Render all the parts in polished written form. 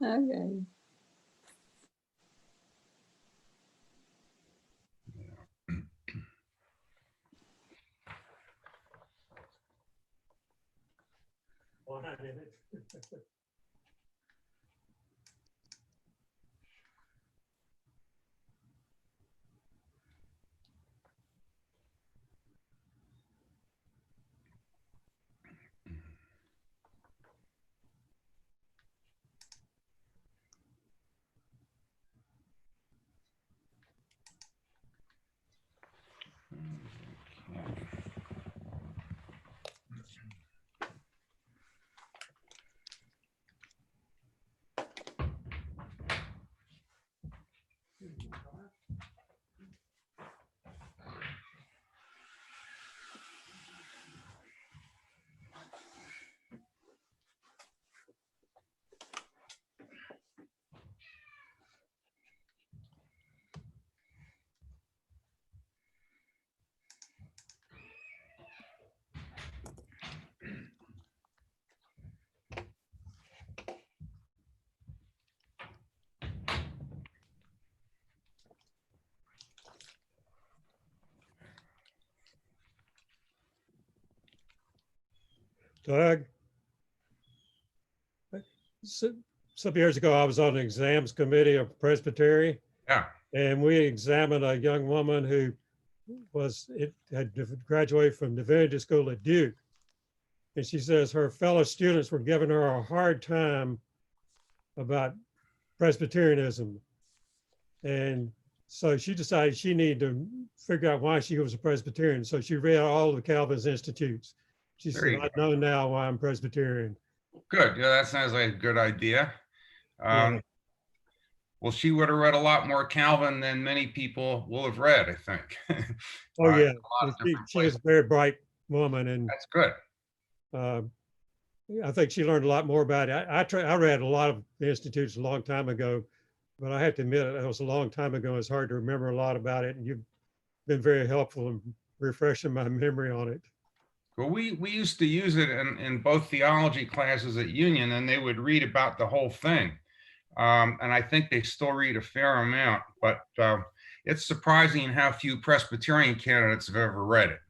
Okay. Doug, some years ago, I was on the exams committee of Presbytery, Yeah. and we examined a young woman who had graduated from divinity school at Duke. And she says her fellow students were giving her a hard time about Presbyterianism. And so she decided she needed to figure out why she was a Presbyterian. So she read all the Calvin's Institutes. She said, I know now why I'm Presbyterian. Good. Yeah, that sounds like a good idea. Yeah. Well, she would have read a lot more Calvin than many people will have read, I think. Oh, yeah. She was a very bright woman. And that's good. I think she learned a lot more about it. I read a lot of the Institutes a long time ago, but I have to admit it was a long time ago. It's hard to remember a lot about it. And you've been very helpful in refreshing my memory on it. Well, we used to use it in both theology classes at Union, and they would read about the whole thing. And I think they still read a fair amount, but it's surprising how few Presbyterian candidates have ever read it.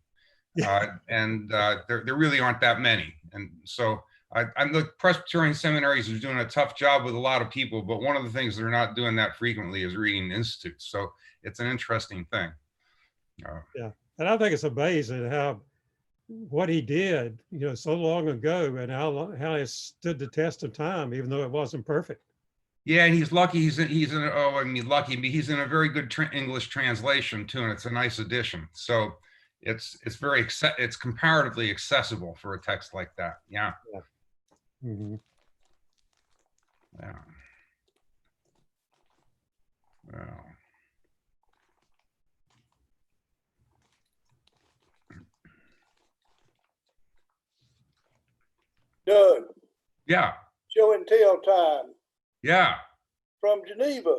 And there really aren't that many. And so I'm the Presbyterian seminaries are doing a tough job with a lot of people, but one of the things they're not doing that frequently is reading institutes. So it's an interesting thing. Yeah, and I think it's amazing how what he did, so long ago, and how it stood the test of time, even though it wasn't perfect. Yeah, and he's lucky. He's in. Oh, I mean, lucky. But he's in a very good English translation too, and it's a nice edition. So it's comparatively accessible for a text like that. Yeah. Mm-hmm. Yeah. Well. Doug. Yeah. Show and tell time. Yeah. From Geneva,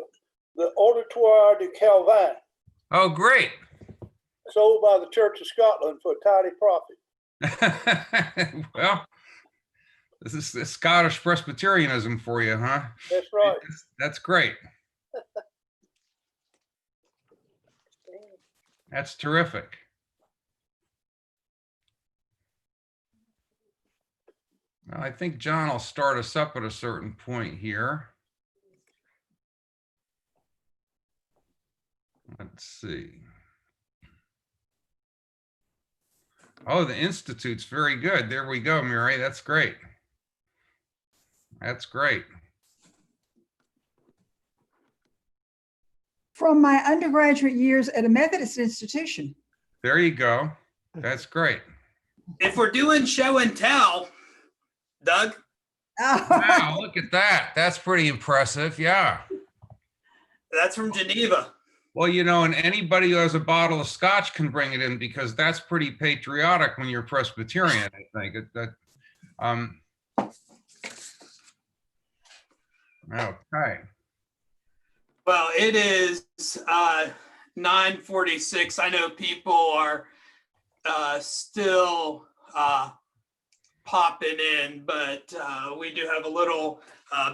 the Auditoire de Calvin. Oh, great. Sold by the Church of Scotland for a tidy profit. Well, this is the Scottish Presbyterianism for you, huh? That's right. That's great. That's terrific. Well, I think John will start us up at a certain point here. Let's see. Oh, the Institute's very good. There we go, Mary. That's great. That's great. From my undergraduate years at a Methodist institution. There you go. That's great. If we're doing show and tell, Doug. Wow, look at that. That's pretty impressive. Yeah. That's from Geneva. Well, and anybody who has a bottle of scotch can bring it in because that's pretty patriotic when you're Presbyterian, I think. Okay. Well, it is 9:46. I know people are still popping in, but we do have a little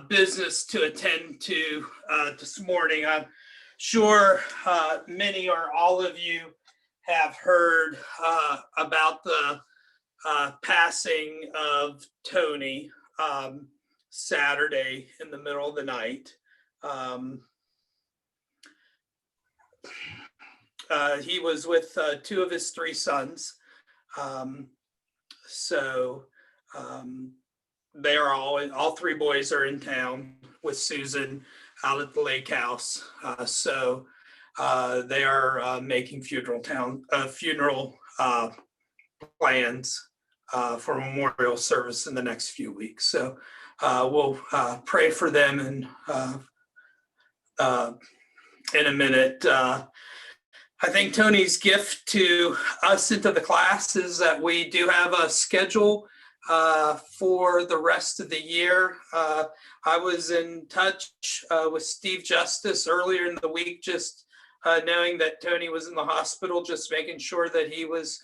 business to attend to this morning. I'm sure many or all of you have heard about the passing of Tony Saturday in the middle of the night. He was with two of his three sons. They are all three boys are in town with Susan out at the lake house. They are making funeral plans for memorial service in the next few weeks. So we'll pray for them in a minute. I think Tony's gift to us and to the class is that we do have a schedule for the rest of the year. I was in touch with Steve Justice earlier in the week, just knowing that Tony was in the hospital, just making sure that he was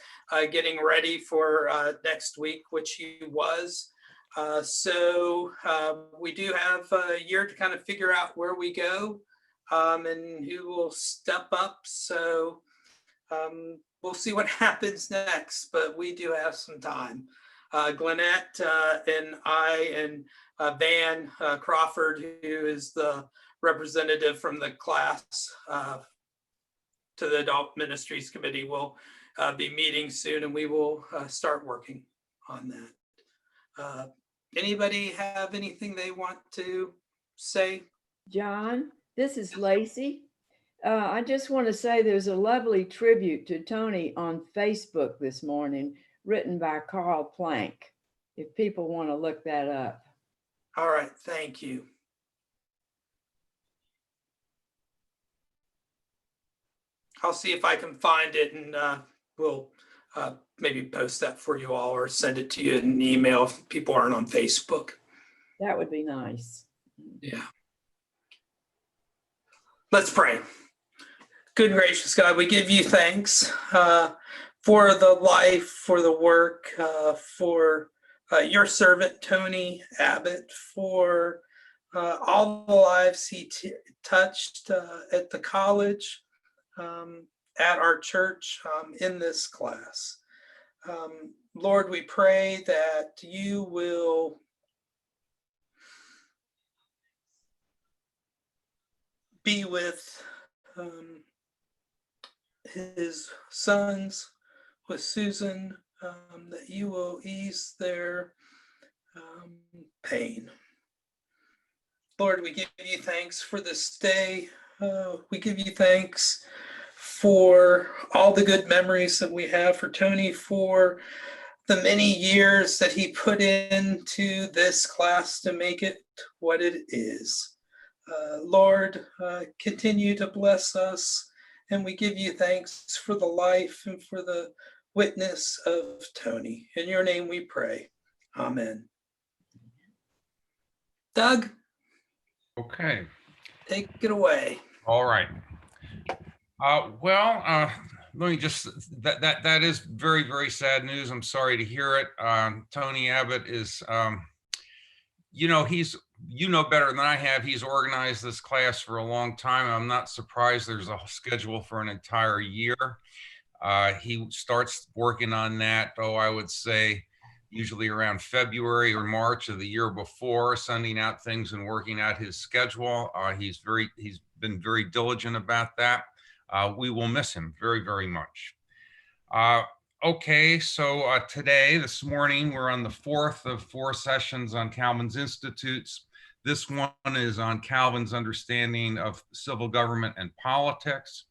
getting ready for next week, which he was. We do have a year to kind of figure out where we go and who will step up. So we'll see what happens next, but we do have some time. Gwinnett and I and Van Crawford, who is the representative from the class to the Adult Ministries Committee, will be meeting soon, and we will start working on that. Anybody have anything they want to say? John, this is Lacey. I just want to say there's a lovely tribute to Tony on Facebook this morning, written by Carl Plank, if people want to look that up. All right, thank you. I'll see if I can find it, and we'll maybe post that for you all or send it to you in an email if people aren't on Facebook. That would be nice. Yeah. Let's pray. Good and gracious God, we give you thanks for the life, for the work, for your servant, Tony Abbott, for all the lives he touched at the college, at our church, in this class. Lord, we pray that you will be with his sons, with Susan, that you will ease their pain. Lord, we give you thanks for this day. We give you thanks for all the good memories that we have for Tony, for the many years that he put into this class to make it what it is. Lord, continue to bless us, and we give you thanks for the life and for the witness of Tony. In your name we pray. Amen. Doug? Okay. Take it away. All right. Let me just, that is very, very sad news. I'm sorry to hear it. Tony Abbott is, he's, better than I have. He's organized this class for a long time. I'm not surprised there's a schedule for an entire year. He starts working on that, I would say, usually around February or March of the year before, sending out things and working out his schedule. He's been very diligent about that. We will miss him very, very much. Okay, so this morning, we're on the fourth of 4 sessions on Calvin's Institutes. This one is on Calvin's understanding of civil government and politics.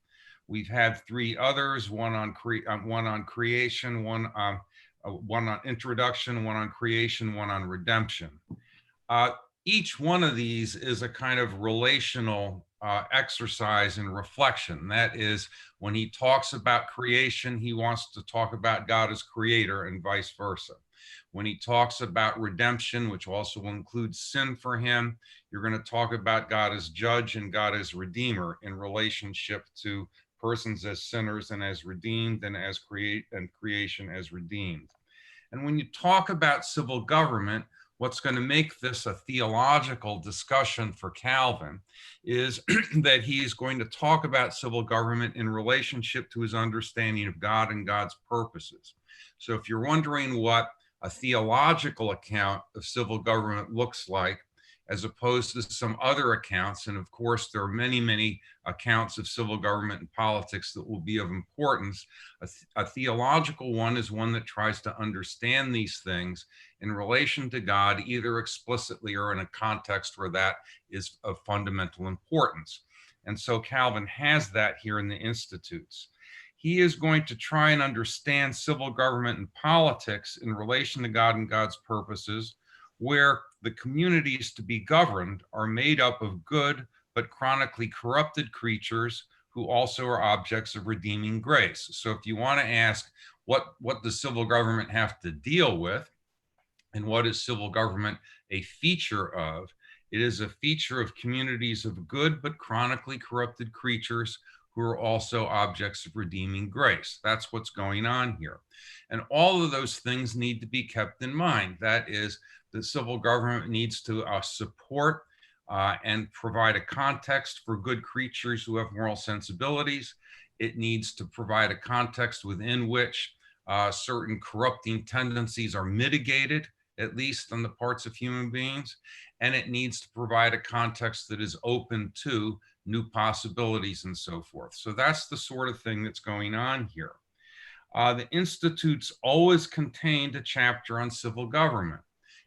We've had 3 others, one on creation, one on introduction, one on creation, one on redemption. Each one of these is a kind of relational exercise and reflection. That is, when he talks about creation, he wants to talk about God as creator and vice versa. When he talks about redemption, which also includes sin for him, you're going to talk about God as judge and God as redeemer in relationship to persons as sinners and as redeemed, and as creation as redeemed. And when you talk about civil government, what's going to make this a theological discussion for Calvin is that he's going to talk about civil government in relationship to his understanding of God and God's purposes. So if you're wondering what a theological account of civil government looks like, as opposed to some other accounts, and of course there are many, many accounts of civil government and politics that will be of importance, a theological one is one that tries to understand these things in relation to God, either explicitly or in a context where that is of fundamental importance. And so Calvin has that here in the Institutes. He is going to try and understand civil government and politics in relation to God and God's purposes, where the communities to be governed are made up of good but chronically corrupted creatures who also are objects of redeeming grace. So if you want to ask what does civil government have to deal with, and what is civil government a feature of, it is a feature of communities of good but chronically corrupted creatures who are also objects of redeeming grace. That's what's going on here. And all of those things need to be kept in mind. That is, the civil government needs to support and provide a context for good creatures who have moral sensibilities. It needs to provide a context within which certain corrupting tendencies are mitigated, at least on the parts of human beings. And it needs to provide a context that is open to new possibilities and so forth. So that's the sort of thing that's going on here. The Institutes always contained a chapter on civil government.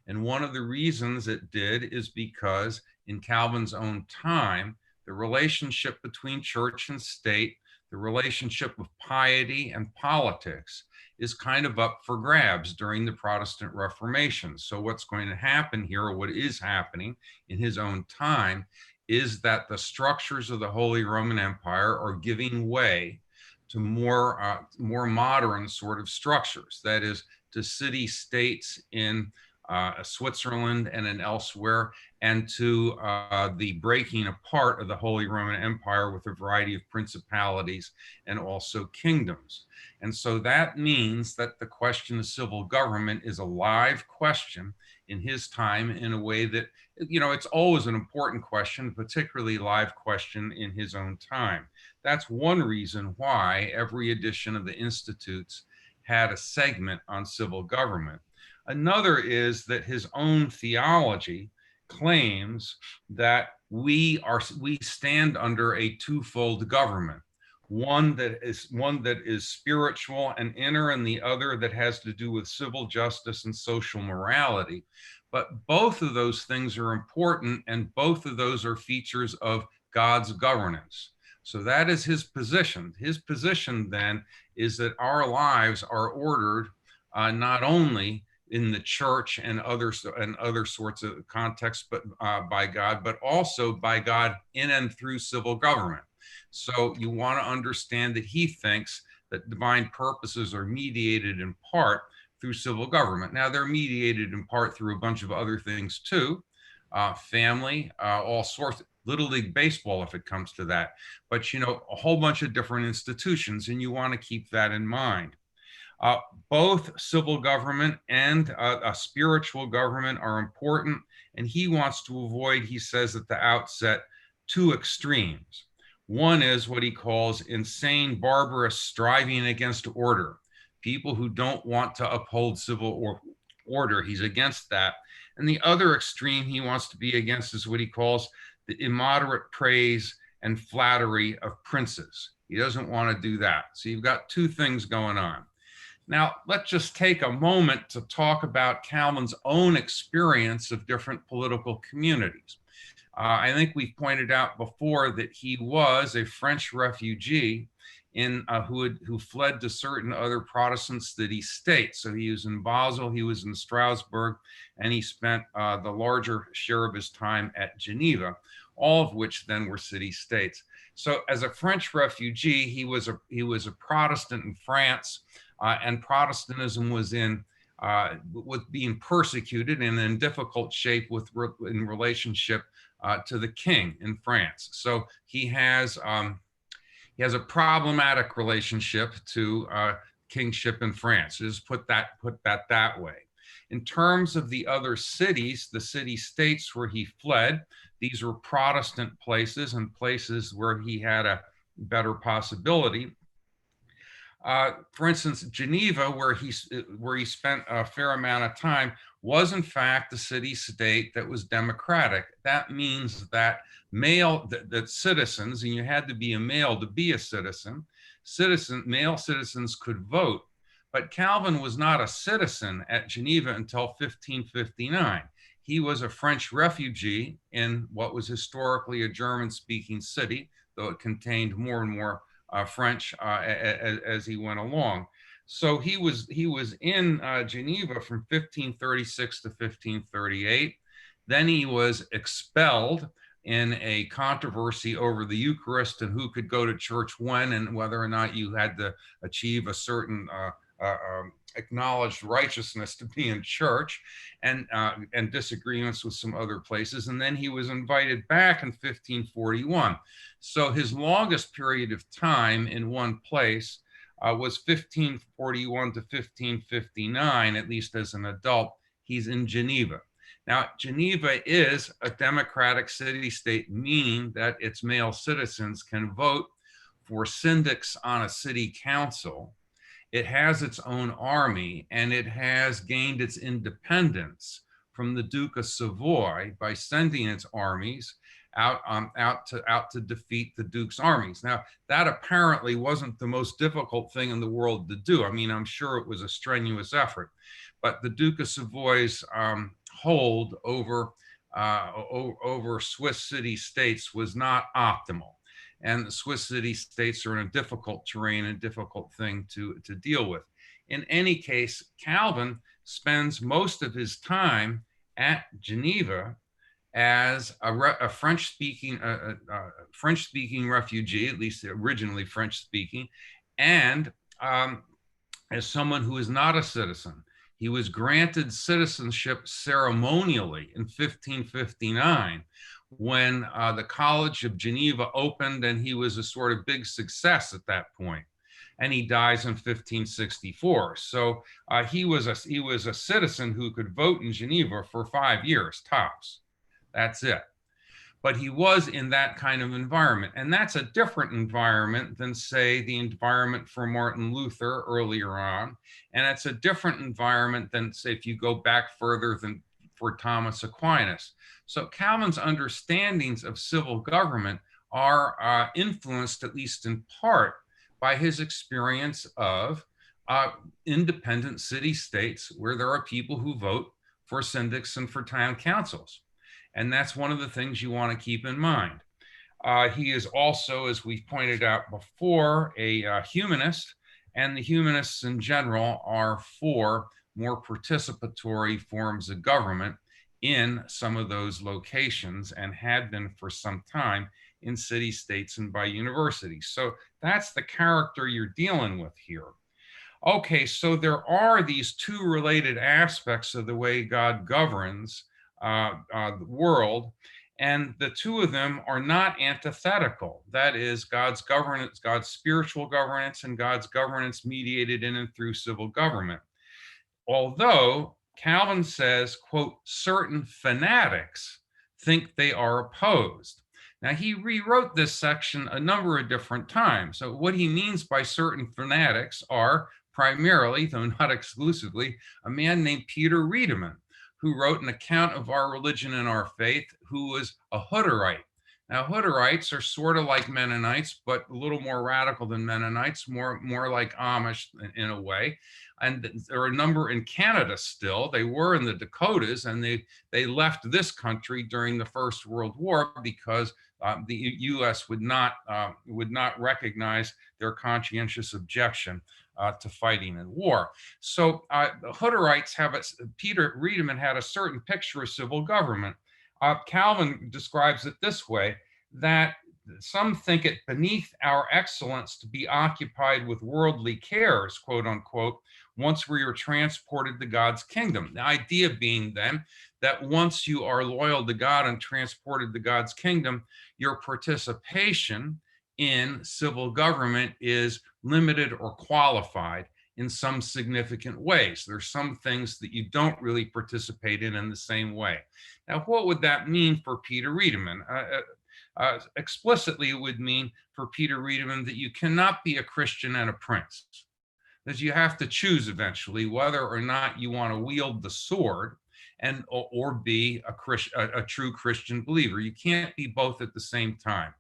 And one of the reasons it did is because in Calvin's own time, the relationship between church and state, the relationship of piety and politics is kind of up for grabs during the Protestant Reformation. So what's going to happen here, or what is happening in his own time, is that the structures of the Holy Roman Empire are giving way to more modern sort of structures. That is, to city-states in Switzerland and in elsewhere, and to the breaking apart of the Holy Roman Empire with a variety of principalities and also kingdoms. And so that means that the question of civil government is a live question in his time in a way that, it's always an important question, particularly live question in his own time. That's one reason why every edition of the Institutes had a segment on civil government. Another is that his own theology claims that we stand under a twofold government, one that is spiritual and inner, and the other that has to do with civil justice and social morality. But both of those things are important, and both of those are features of God's governance. So that is his position. His position then is that our lives are ordered not only in the church and other sorts of contexts, but by God, but also by God in and through civil government. So you want to understand that he thinks that divine purposes are mediated in part through civil government. Now they're mediated in part through a bunch of other things too, family, all sorts, Little League Baseball if it comes to that, but a whole bunch of different institutions, and you want to keep that in mind. Both civil government and a spiritual government are important, and he wants to avoid, he says at the outset, two extremes. One is what he calls insane, barbarous striving against order, people who don't want to uphold civil order. He's against that. And the other extreme he wants to be against is what he calls the immoderate praise and flattery of princes. He doesn't want to do that. So you've got two things going on. Now, let's just take a moment to talk about Calvin's own experience of different political communities. I think we've pointed out before that he was a French refugee who fled to certain other Protestant city states. So he was in Basel, he was in Strasbourg, and he spent the larger share of his time at Geneva, all of which then were city states. So as a French refugee, he was a Protestant in France. And Protestantism was being persecuted and in difficult shape in relationship to the king in France. So he has a problematic relationship to kingship in France. Just put that that way. In terms of the other cities, the city-states where he fled, these were Protestant places and places where he had a better possibility. For instance, Geneva, where he spent a fair amount of time, was in fact a city-state that was democratic. That means that that citizens, and you had to be a male to be a citizen, male citizens could vote. But Calvin was not a citizen at Geneva until 1559. He was a French refugee in what was historically a German-speaking city, though it contained more and more French as he went along. So he was in Geneva from 1536 to 1538. Then he was expelled in a controversy over the Eucharist and who could go to church when, and whether or not you had to achieve a certain acknowledged righteousness to be in church, and disagreements with some other places. And then he was invited back in 1541. So his longest period of time in one place was 1541 to 1559, at least as an adult. He's in Geneva. Now, Geneva is a democratic city-state, meaning that its male citizens can vote for syndics on a city council. It has its own army, and it has gained its independence from the Duke of Savoy by sending its armies out to defeat the Duke's armies. Now, that apparently wasn't the most difficult thing in the world to do. I mean, I'm sure it was a strenuous effort, but the Duke of Savoy's hold over Swiss city-states was not optimal. And the Swiss city-states are in a difficult terrain, a difficult thing to deal with. In any case, Calvin spends most of his time at Geneva as a French-speaking refugee, at least originally French-speaking, and as someone who is not a citizen. He was granted citizenship ceremonially in 1559 when the College of Geneva opened, and he was a sort of big success at that point. And he dies in 1564. So he was a citizen who could vote in Geneva for 5 years tops. That's it. But he was in that kind of environment. And that's a different environment than, say, the environment for Martin Luther earlier on. And it's a different environment than, say, if you go back further than for Thomas Aquinas. So Calvin's understandings of civil government are influenced, at least in part, by his experience of independent city-states where there are people who vote for syndics and for town councils. And that's one of the things you want to keep in mind. He is also, as we pointed out before, a humanist, and the humanists in general are for more participatory forms of government in some of those locations, and had been for some time in city-states and by universities. So that's the character you're dealing with here. Okay, so there are these two related aspects of the way God governs the world, and the two of them are not antithetical. That is, God's governance, God's spiritual governance, and God's governance mediated in and through civil government. Although Calvin says, quote, certain fanatics think they are opposed. Now, he rewrote this section a number of different times. So what he means by certain fanatics are primarily, though not exclusively, a man named Peter Riedemann, who wrote an account of our religion and our faith, who was a Hutterite. Now, Hutterites are sort of like Mennonites, but a little more radical than Mennonites, more like Amish in a way. And there are a number in Canada still. They were in the Dakotas, and they left this country during the First World War because the U.S. would not recognize their conscientious objection to fighting in war. So the Hutterites Peter Riedemann had a certain picture of civil government. Calvin describes it this way, that some think it beneath our excellence to be occupied with worldly cares, quote unquote, once we are transported to God's kingdom. The idea being then that once you are loyal to God and transported to God's kingdom, your participation in civil government is limited or qualified, in some significant ways. There's some things that you don't really participate in the same way. Now, what would that mean for Peter Riedemann? Explicitly, it would mean for Peter Riedemann that you cannot be a Christian and a prince, that you have to choose eventually whether or not you want to wield the sword and or be a true Christian believer. You can't be both at the same time.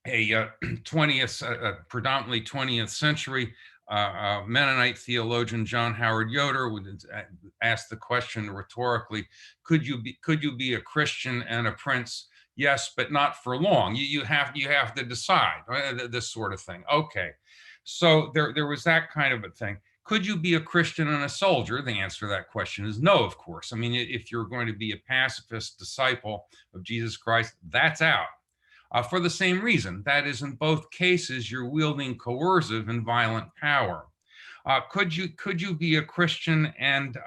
Predominantly 20th century Mennonite theologian John Howard Yoder would ask the question rhetorically: could you be a Christian and a prince? Yes, but not for long. You have to decide, right? This sort of thing. Okay, so there was that kind of a thing. Could you be a Christian and a soldier? The answer to that question is no, of course. I mean, if you're going to be a pacifist disciple of Jesus Christ, that's out. For the same reason, that is, in both cases, you're wielding coercive and violent power. Could you be a Christian and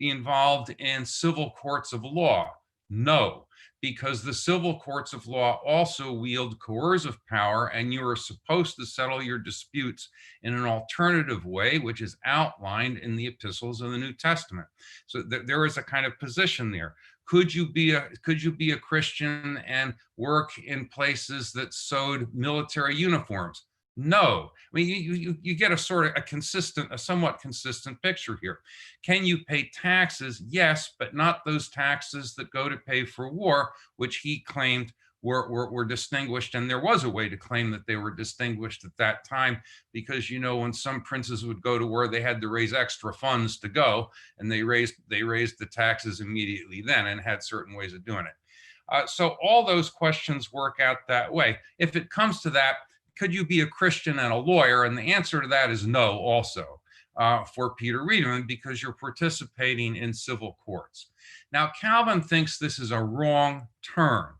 be involved in civil courts of law? No, because the civil courts of law also wield coercive power, and you are supposed to settle your disputes in an alternative way, which is outlined in the epistles of the New Testament. So there is a kind of position there. Could you be a Christian and work in places that sewed military uniforms? No. I mean, you get a somewhat consistent picture here. Can you pay taxes? Yes, but not those taxes that go to pay for war, which he claimed were distinguished. And there was a way to claim that they were distinguished at that time, because, you know, when some princes would go to war, they had to raise extra funds to go, and they raised the taxes immediately then and had certain ways of doing it. So all those questions work out that way. If it comes to that, could you be a Christian and a lawyer? And the answer to that is no also for Peter Riedemann, because you're participating in civil courts. Now, Calvin thinks this is a wrong turn.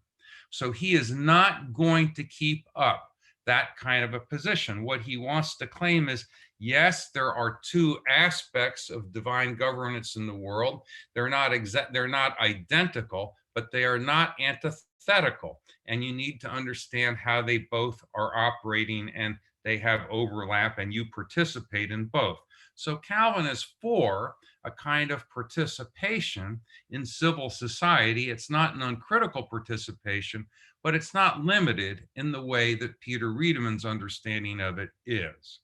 So he is not going to keep up that kind of a position. What he wants to claim is, yes, there are two aspects of divine governance in the world. They're not identical, but they are not antithetical. And you need to understand how they both are operating, and they have overlap, and you participate in both. So Calvin is for a kind of participation in civil society. It's not an uncritical participation, but it's not limited in the way that Peter Riedemann's understanding of it is.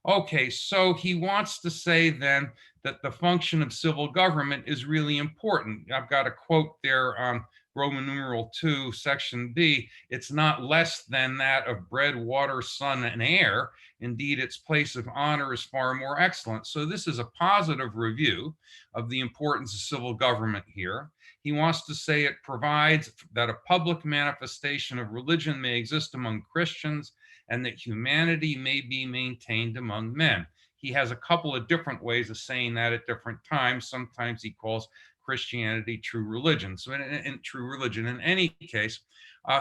Okay, so he wants to say then that the function of civil government is really important. I've got a quote there on Roman numeral 2, section B. It's not less than that of bread, water, sun, and air. Indeed, its place of honor is far more excellent. So this is a positive review of the importance of civil government here. He wants to say it provides that a public manifestation of religion may exist among Christians, and that humanity may be maintained among men. He has a couple of different ways of saying that at different times. Sometimes he calls Christianity true religion. So in true religion, in any case,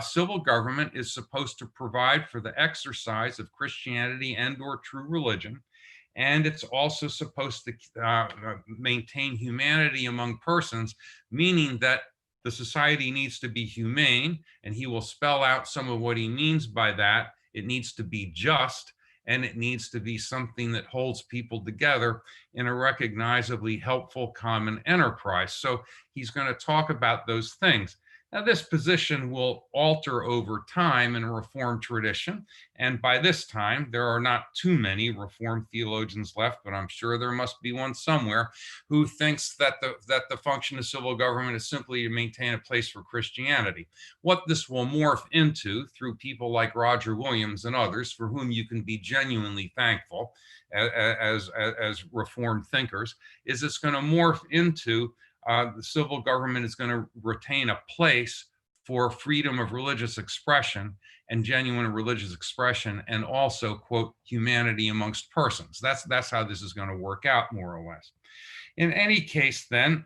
civil government is supposed to provide for the exercise of Christianity and or true religion. And it's also supposed to maintain humanity among persons, meaning that the society needs to be humane, and he will spell out some of what he means by that. It needs to be just, and it needs to be something that holds people together in a recognizably helpful common enterprise. So he's going to talk about those things. Now, this position will alter over time in Reformed tradition, and by this time, there are not too many Reformed theologians left, but I'm sure there must be one somewhere who thinks that the function of civil government is simply to maintain a place for Christianity. What this will morph into, through people like Roger Williams and others, for whom you can be genuinely thankful as Reformed thinkers, is it's going to morph into the civil government is going to retain a place for freedom of religious expression and genuine religious expression, and also, quote, humanity amongst persons. That's how this is going to work out, more or less. In any case, then,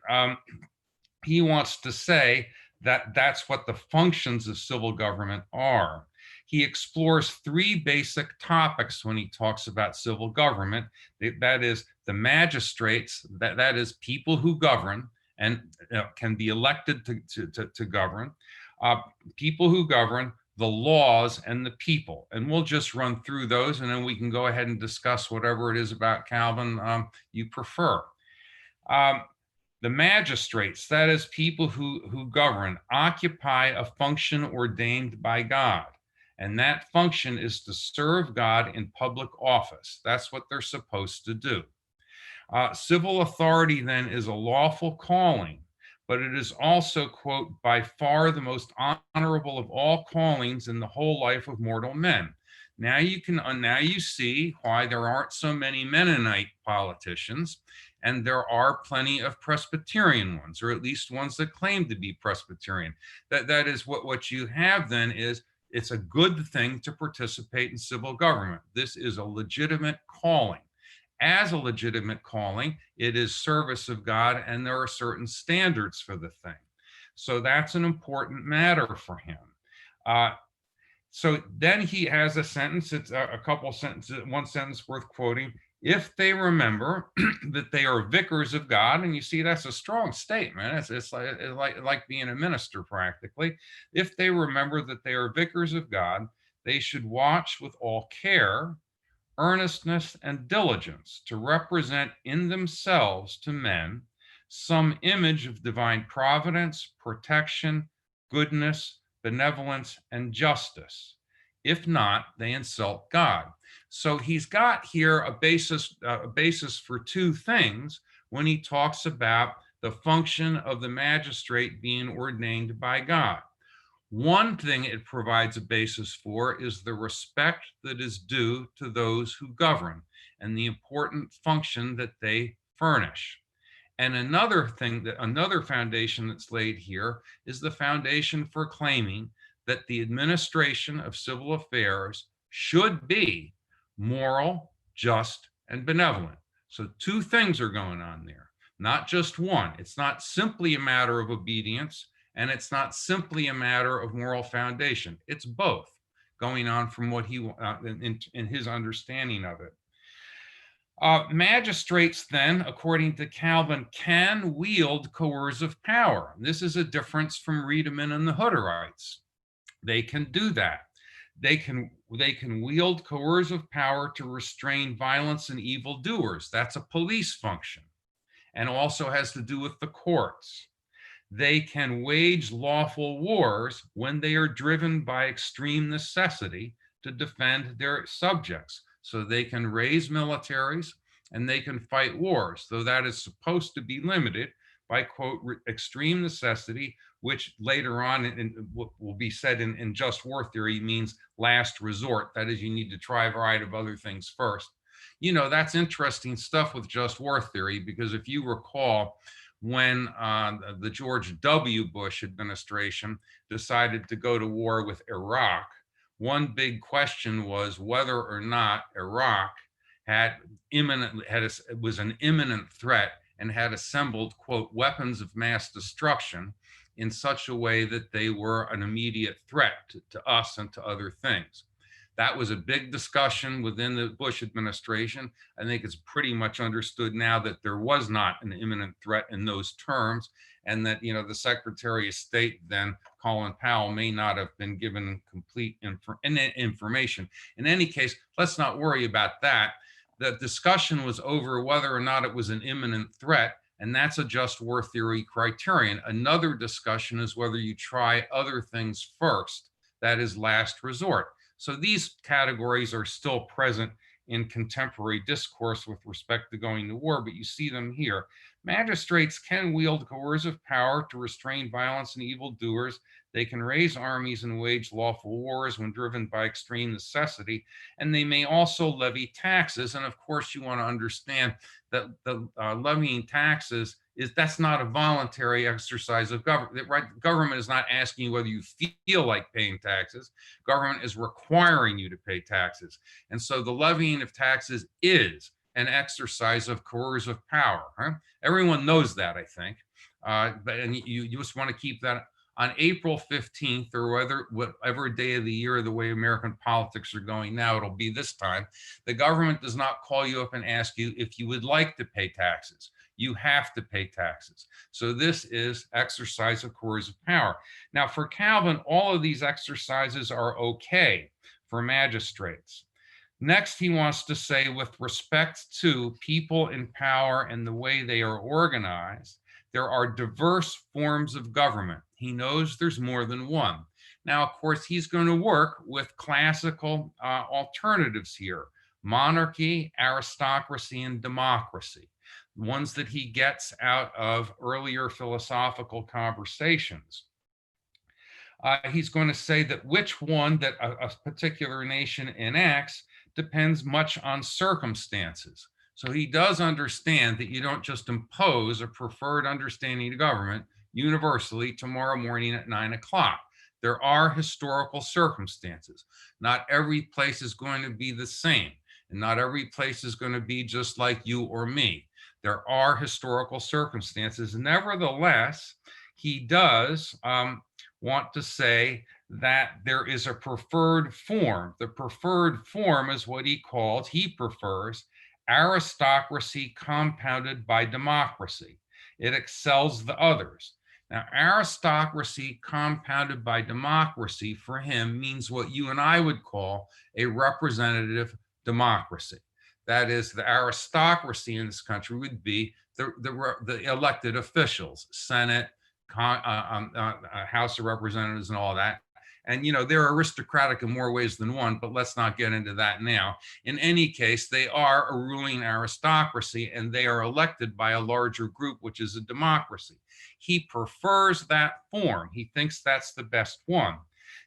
he wants to say that that's what the functions of civil government are. He explores three basic topics when he talks about civil government. That is the magistrates, that is people who govern and can be elected to govern, people who govern, the laws, and the people. And we'll just run through those, and then we can go ahead and discuss whatever it is about Calvin you prefer. The magistrates, that is, people who govern, occupy a function ordained by God. And that function is to serve God in public office. That's what they're supposed to do. Civil authority then is a lawful calling, but it is also, quote, by far the most honorable of all callings in the whole life of mortal men. Now you see why there aren't so many Mennonite politicians, and there are plenty of Presbyterian ones, or at least ones that claim to be Presbyterian. That is what you have then is, it's a good thing to participate in civil government. This is a legitimate calling. As a legitimate calling, it is service of God, and there are certain standards for the thing. So that's an important matter for him. So then he has a sentence, it's a couple sentences, one sentence worth quoting. If they remember that they are vicars of God, and you see that's a strong statement. It's like being a minister practically. If they remember that they are vicars of God, they should watch with all care, earnestness, and diligence to represent in themselves to men some image of divine providence, protection, goodness, benevolence, and justice. If not, they insult God. So he's got here a basis for two things when he talks about the function of the magistrate being ordained by God. One thing it provides a basis for is the respect that is due to those who govern and the important function that they furnish. And another foundation that's laid here is the foundation for claiming that the administration of civil affairs should be moral, just, and benevolent. So two things are going on there, not just one. It's not simply a matter of obedience, and it's not simply a matter of moral foundation. It's both going on from what he, in his understanding of it. Magistrates then, according to Calvin, can wield coercive power. This is a difference from Riedemann and the Hutterites. They can do that. They can wield coercive power to restrain violence and evildoers. That's a police function, and also has to do with the courts. They can wage lawful wars when they are driven by extreme necessity to defend their subjects. So they can raise militaries and they can fight wars, though that is supposed to be limited by, quote, extreme necessity, which later on will be said in just war theory means last resort. That is, you need to try a variety of other things first. You know, that's interesting stuff with just war theory, because if you recall, when the George W. Bush administration decided to go to war with Iraq, one big question was whether or not Iraq was an imminent threat and had assembled, quote, weapons of mass destruction in such a way that they were an immediate threat to us and to other things. That was a big discussion within the Bush administration. I think it's pretty much understood now that there was not an imminent threat in those terms, and that, you know, the Secretary of State then, Colin Powell, may not have been given complete information. In any case, let's not worry about that. The discussion was over whether or not it was an imminent threat, and that's a just war theory criterion. Another discussion is whether you try other things first, that is last resort. So these categories are still present in contemporary discourse with respect to going to war, but you see them here. Magistrates can wield coercive power to restrain violence and evildoers. They can raise armies and wage lawful wars when driven by extreme necessity, and they may also levy taxes. And of course, you want to understand that the levying taxes that's not a voluntary exercise of government. Right? Government is not asking you whether you feel like paying taxes. Government is requiring you to pay taxes. And so the levying of taxes is an exercise of coercive power. Huh? Everyone knows that, I think. And you just want to keep that on April 15th, or whatever day of the year, the way American politics are going now, it'll be this time. The government does not call you up and ask you if you would like to pay taxes. You have to pay taxes. So this is exercise of coercive power. Now, for Calvin, all of these exercises are okay for magistrates. Next, he wants to say, with respect to people in power and the way they are organized, there are diverse forms of government. He knows there's more than one. Now, of course, he's going to work with classical alternatives here: monarchy, aristocracy, and democracy, ones that he gets out of earlier philosophical conversations. He's going to say that which one that a particular nation enacts depends much on circumstances. So he does understand that you don't just impose a preferred understanding of government universally tomorrow morning at 9 o'clock. There are historical circumstances. Not every place is going to be the same, and not every place is going to be just like you or me. There are historical circumstances. Nevertheless, he does want to say that there is a preferred form. The preferred form is what he prefers aristocracy compounded by democracy. It excels the others. Now, aristocracy compounded by democracy for him means what you and I would call a representative democracy. That is, the aristocracy in this country would be the elected officials, Senate, House of Representatives, and all that. And, they're aristocratic in more ways than one, but let's not get into that now. In any case, they are a ruling aristocracy, and they are elected by a larger group, which is a democracy. He prefers that form. He thinks that's the best one.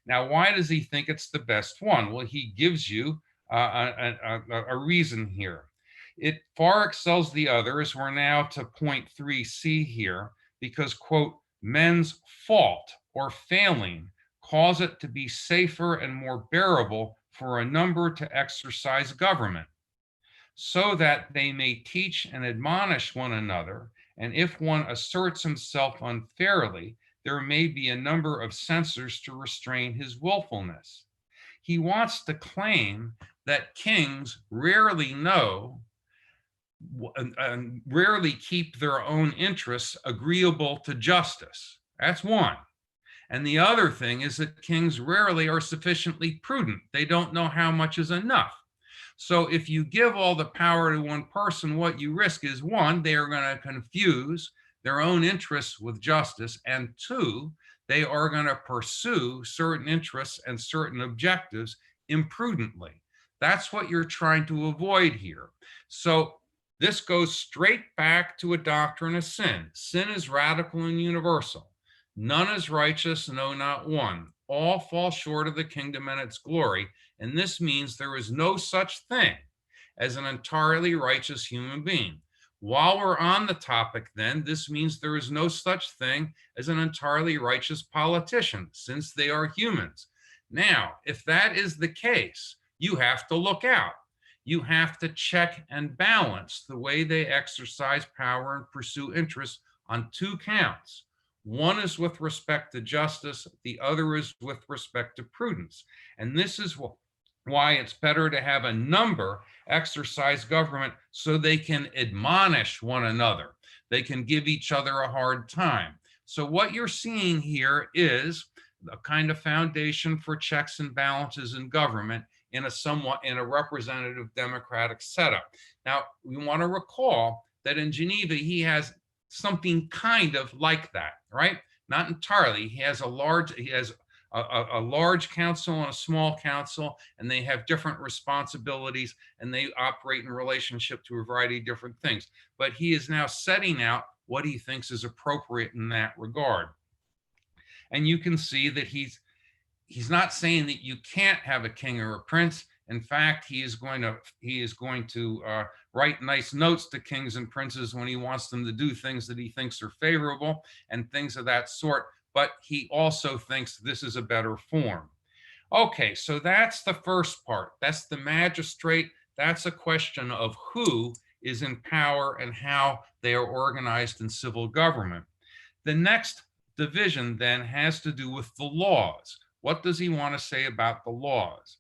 Now, why does he think it's the best one? Well, he gives you a reason here. It far excels the others. We're now to point 3C here, because, quote, men's fault or failing cause it to be safer and more bearable for a number to exercise government, so that they may teach and admonish one another, and if one asserts himself unfairly, there may be a number of censors to restrain his willfulness. He wants to claim that kings rarely know and rarely keep their own interests agreeable to justice. That's one. And the other thing is that kings rarely are sufficiently prudent. They don't know how much is enough. So if you give all the power to one person, what you risk is, one, they are going to confuse their own interests with justice, and two, they are going to pursue certain interests and certain objectives imprudently. That's what you're trying to avoid here. So this goes straight back to a doctrine of sin. Sin is radical and universal. None is righteous, no, not one. All fall short of the kingdom and its glory. And this means there is no such thing as an entirely righteous human being. While we're on the topic, then, this means there is no such thing as an entirely righteous politician, since they are humans. Now, if that is the case, you have to look out. You have to check and balance the way they exercise power and pursue interests on two counts. One is with respect to justice, the other is with respect to prudence. And this is why it's better to have a number exercise government so they can admonish one another. They can give each other a hard time. So what you're seeing here is a kind of foundation for checks and balances in government in a representative democratic setup. Now, we want to recall that in Geneva, he has something kind of like that, right? Not entirely. He has a large council and a small council, and they have different responsibilities, and they operate in relationship to a variety of different things. But he is now setting out what he thinks is appropriate in that regard. And you can see that he's not saying that you can't have a king or a prince. In fact, he is going to write nice notes to kings and princes when he wants them to do things that he thinks are favorable and things of that sort. But he also thinks this is a better form. Okay, so that's the first part. That's the magistrate. That's a question of who is in power and how they are organized in civil government. The next division then has to do with the laws. What does he want to say about the laws?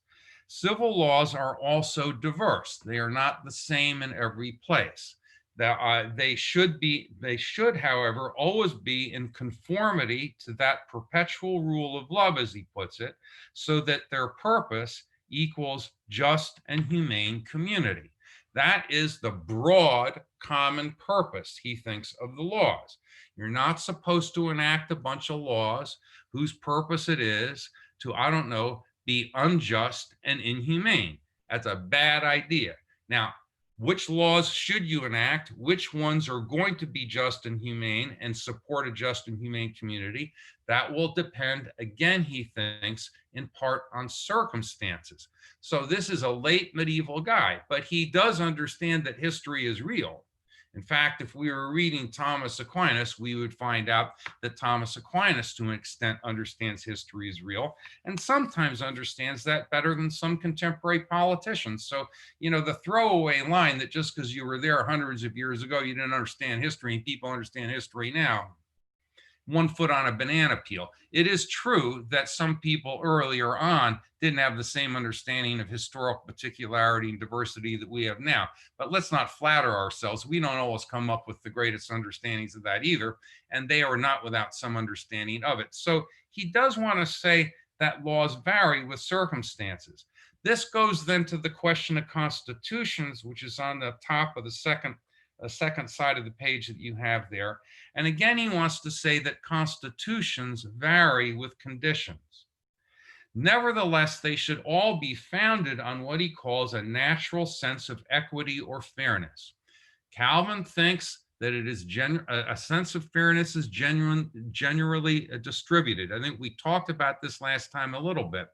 Civil laws are also diverse. They are not the same in every place. They should, however, always be in conformity to that perpetual rule of love, as he puts it, so that their purpose equals just and humane community. That is the broad common purpose, he thinks, of the laws. You're not supposed to enact a bunch of laws whose purpose it is to, I don't know, be unjust and inhumane. That's a bad idea. Now, which laws should you enact? Which ones are going to be just and humane and support a just and humane community? That will depend, again, he thinks, in part on circumstances. So this is a late medieval guy, but he does understand that history is real. In fact, if we were reading Thomas Aquinas, we would find out that Thomas Aquinas, to an extent, understands history is real, and sometimes understands that better than some contemporary politicians. So, you know, the throwaway line that just because you were there hundreds of years ago, you didn't understand history, and people understand history now, one foot on a banana peel. It is true that some people earlier on didn't have the same understanding of historical particularity and diversity that we have now. But let's not flatter ourselves. We don't always come up with the greatest understandings of that either, and they are not without some understanding of it. So he does want to say that laws vary with circumstances. This goes then to the question of constitutions, which is on the top of the second side of the page that you have there. And again, he wants to say that constitutions vary with conditions. Nevertheless, they should all be founded on what he calls a natural sense of equity or fairness. Calvin thinks that it is a sense of fairness is generally distributed. I think we talked about this last time a little bit.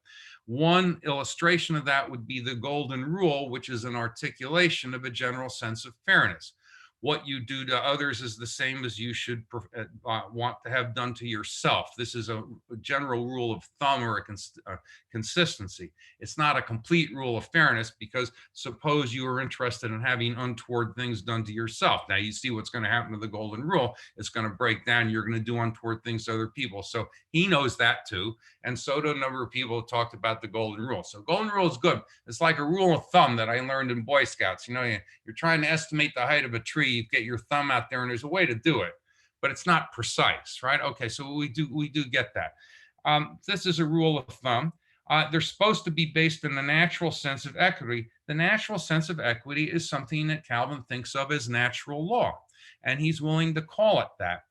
One illustration of that would be the golden rule, which is an articulation of a general sense of fairness. What you do to others is the same as you should want to have done to yourself. This is a general rule of thumb or a consistency. It's not a complete rule of fairness, because suppose you are interested in having untoward things done to yourself. Now you see what's going to happen to the golden rule. It's going to break down. You're going to do untoward things to other people. So he knows that too. And so do a number of people who talked about the golden rule. So golden rule is good. It's like a rule of thumb that I learned in Boy Scouts. You know, you're trying to estimate the height of a tree. You get your thumb out there, and there's a way to do it, but it's not precise, right? Okay, so we do get that. This is a rule of thumb. They're supposed to be based in the natural sense of equity. The natural sense of equity is something that Calvin thinks of as natural law, and he's willing to call it that.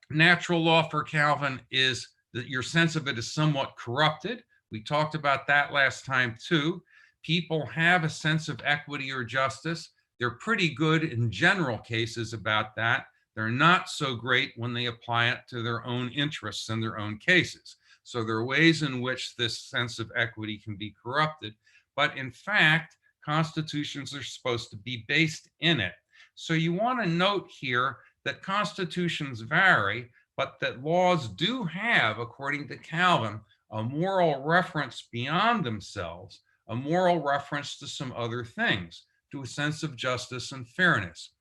Natural law for Calvin is that your sense of it is somewhat corrupted. We talked about that last time too. People have a sense of equity or justice. They're pretty good in general cases about that. They're not so great when they apply it to their own interests and their own cases. So there are ways in which this sense of equity can be corrupted. But in fact, constitutions are supposed to be based in it. So you want to note here that constitutions vary, but that laws do have, according to Calvin, a moral reference beyond themselves, a moral reference to some other things, to a sense of justice and fairness.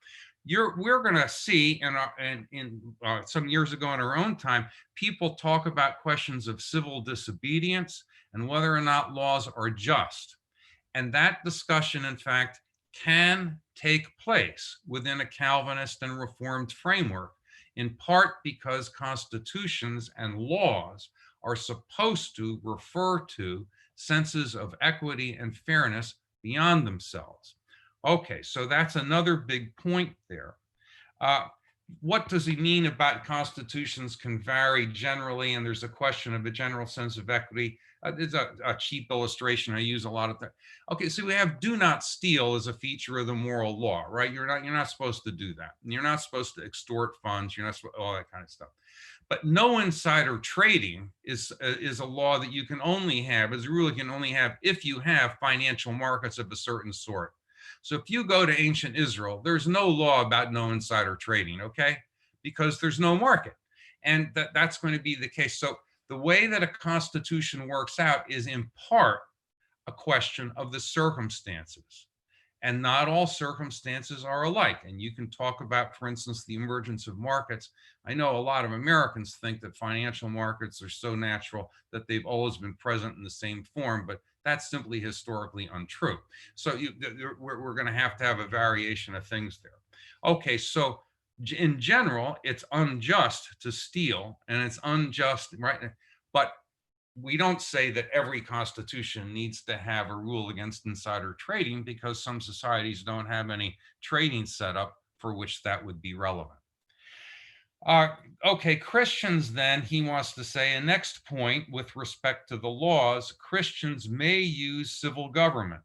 We're going to see in some years ago in our own time, people talk about questions of civil disobedience and whether or not laws are just. And that discussion, in fact, can take place within a Calvinist and Reformed framework, in part because constitutions and laws are supposed to refer to senses of equity and fairness beyond themselves. Okay, so that's another big point there. What does he mean about constitutions can vary generally? And there's a question of a general sense of equity. It's a cheap illustration I use a lot of time. Okay, so we have do not steal as a feature of the moral law, right? You're not supposed to do that. You're not supposed to extort funds. You're not supposed, all that kind of stuff. But no insider trading is a law that you can only have, as a rule, you can only have if you have financial markets of a certain sort. So if you go to ancient Israel, there's no law about no insider trading, okay? Because there's no market. And that's going to be the case. So the way that a constitution works out is in part a question of the circumstances. And not all circumstances are alike. And you can talk about, for instance, the emergence of markets. I know a lot of Americans think that financial markets are so natural that they've always been present in the same form, but that's simply historically untrue. So we're going to have a variation of things there. Okay, so in general, it's unjust to steal, and it's unjust, right? But we don't say that every constitution needs to have a rule against insider trading, because some societies don't have any trading setup for which that would be relevant. Okay, Christians then, he wants to say, a next point with respect to the laws, Christians may use civil government,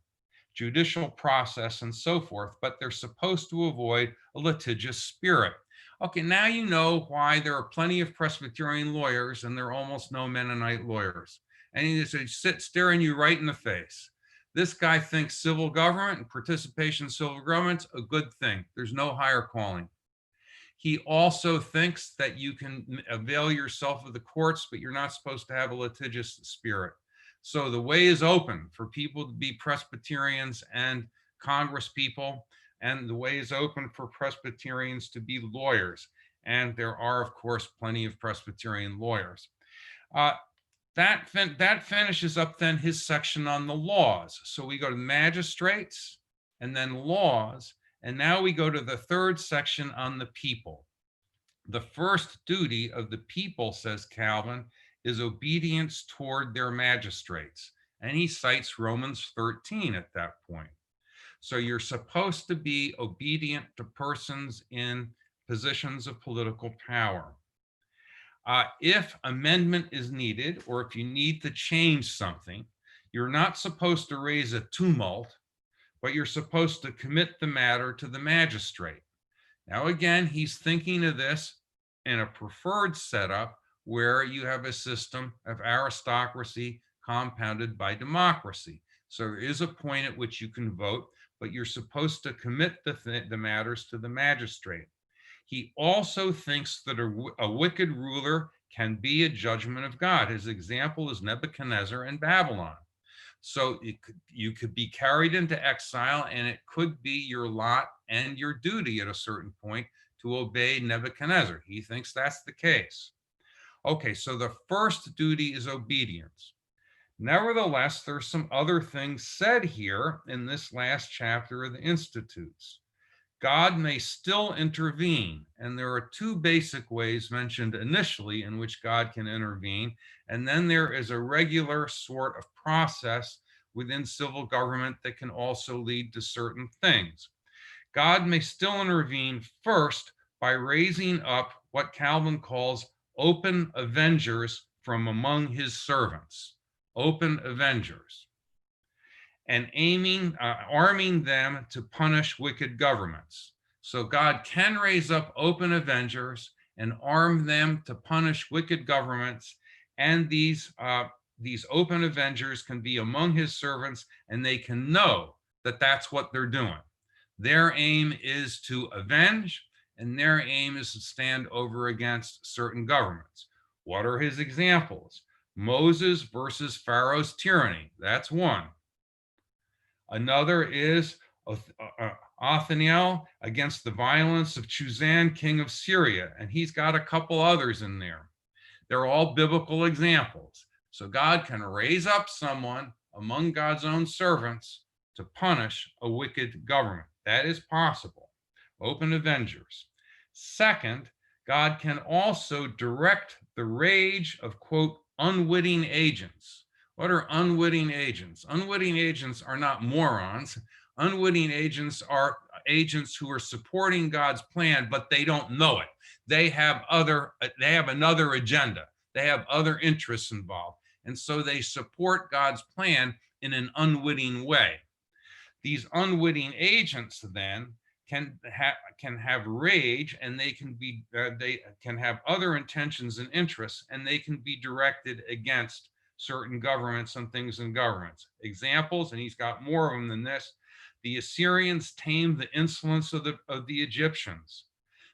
judicial process, and so forth, but they're supposed to avoid a litigious spirit. Okay, now you know why there are plenty of Presbyterian lawyers and there are almost no Mennonite lawyers. And he just staring you right in the face. This guy thinks civil government and participation in civil government's a good thing. There's no higher calling. He also thinks that you can avail yourself of the courts, but you're not supposed to have a litigious spirit. So the way is open for people to be Presbyterians and Congress people, and the way is open for Presbyterians to be lawyers. And there are, of course, plenty of Presbyterian lawyers. That finishes up then his section on the laws. So we go to magistrates and then laws. And now we go to the third section on the people. The first duty of the people, says Calvin, is obedience toward their magistrates. And he cites Romans 13 at that point. So you're supposed to be obedient to persons in positions of political power. If amendment is needed, or if you need to change something, you're not supposed to raise a tumult, but you're supposed to commit the matter to the magistrate. Now, again, he's thinking of this in a preferred setup where you have a system of aristocracy compounded by democracy. So there is a point at which you can vote, but you're supposed to commit the matters to the magistrate. He also thinks that a wicked ruler can be a judgment of God. His example is Nebuchadnezzar and Babylon. So you could be carried into exile, and it could be your lot and your duty at a certain point to obey Nebuchadnezzar. He thinks that's the case. Okay, so the first duty is obedience. Nevertheless, there's some other things said here in this last chapter of the Institutes. God may still intervene, and there are two basic ways mentioned initially in which God can intervene, and then there is a regular sort of process within civil government that can also lead to certain things. God may still intervene first by raising up what Calvin calls open avengers from among his servants, open avengers, and arming them to punish wicked governments. So God can raise up open avengers and arm them to punish wicked governments. And these open avengers can be among his servants, and they can know that that's what they're doing. Their aim is to avenge, and their aim is to stand over against certain governments. What are his examples? Moses versus Pharaoh's tyranny. That's one. Another is Othniel against the violence of Chuzan, king of Syria, and he's got a couple others in there. They're all biblical examples. So God can raise up someone among God's own servants to punish a wicked government. That is possible. Open avengers. Second, God can also direct the rage of, quote, unwitting agents. What are unwitting agents? Unwitting agents are not morons. Unwitting agents are agents who are supporting God's plan, but they don't know it. They have another agenda. They have other interests involved. And so they support God's plan in an unwitting way. These unwitting agents then can have rage, and they can have other intentions and interests, and they can be directed against certain governments and things in governments. Examples, and he's got more of them than this. The Assyrians tamed the insolence of the Egyptians.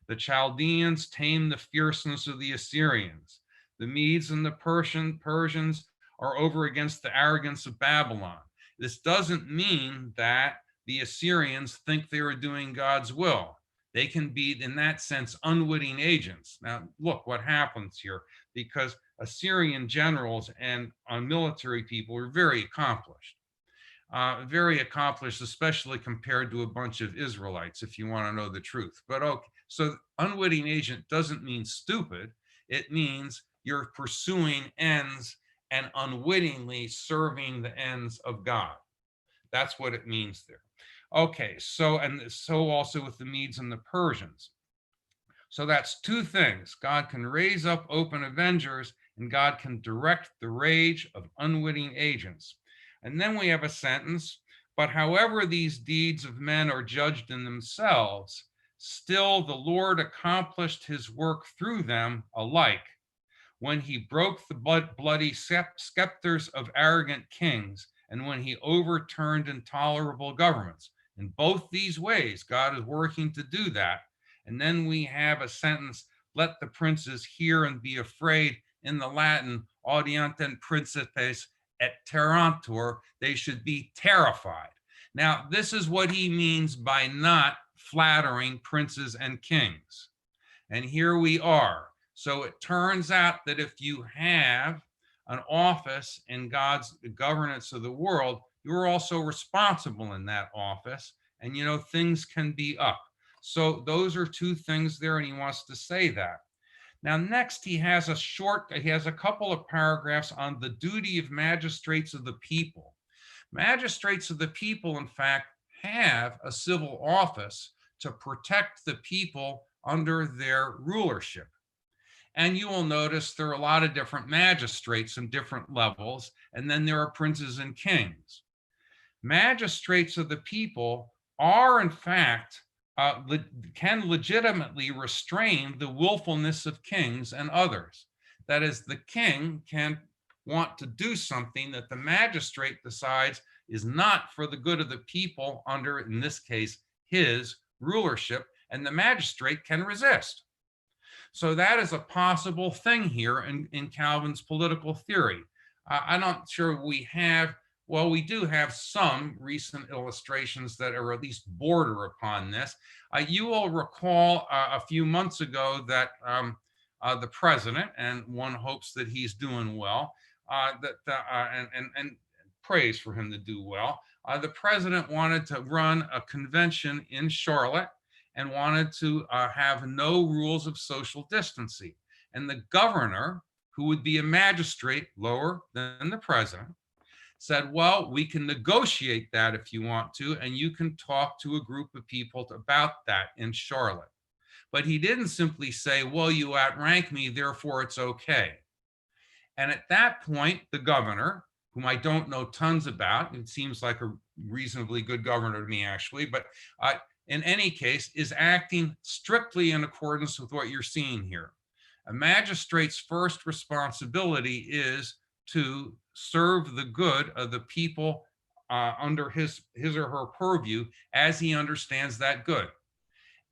The Chaldeans tamed the fierceness of the Assyrians. The Medes and the Persians are over against the arrogance of Babylon. This doesn't mean that the Assyrians think they are doing God's will. They can be, in that sense, unwitting agents. Now, look what happens here, because Assyrian generals and military people are very accomplished, especially compared to a bunch of Israelites, if you want to know the truth. But okay, so unwitting agent doesn't mean stupid. It means you're pursuing ends and unwittingly serving the ends of God. That's what it means there. Okay, so also with the Medes and the Persians. So that's two things. God can raise up open avengers, and God can direct the rage of unwitting agents. And then we have a sentence, but however these deeds of men are judged in themselves, still the Lord accomplished his work through them alike, when he broke the bloody scepters of arrogant kings, and when he overturned intolerable governments. In both these ways, God is working to do that. And then we have a sentence, let the princes hear and be afraid. In the Latin, audientem principes et terrantur, they should be terrified. Now, this is what he means by not flattering princes and kings. And here we are. So it turns out that if you have an office in God's governance of the world, you're also responsible in that office. And, things can be up. So those are two things there, and he wants to say that. Now, next, he has a couple of paragraphs on the duty of magistrates of the people. Magistrates of the people, in fact, have a civil office to protect the people under their rulership. And you will notice there are a lot of different magistrates in different levels, and then there are princes and kings. Magistrates of the people are, in fact, can legitimately restrain the willfulness of kings and others. That is, the king can want to do something that the magistrate decides is not for the good of the people under, in this case, his rulership, and the magistrate can resist. So that is a possible thing here in Calvin's political theory. I'm not sure we do have some recent illustrations that are at least border upon this. You will recall a few months ago that the president, and one hopes that he's doing well, and prays for him to do well. The president wanted to run a convention in Charlotte and wanted to have no rules of social distancing. And the governor, who would be a magistrate lower than the president, said, well, we can negotiate that if you want to, and you can talk to a group of people about that in Charlotte. But he didn't simply say, well, you outrank me, therefore it's okay. And at that point, the governor, whom I don't know tons about, it seems like a reasonably good governor to me, actually, but in any case, is acting strictly in accordance with what you're seeing here. A magistrate's first responsibility is to serve the good of the people under his or her purview as he understands that good,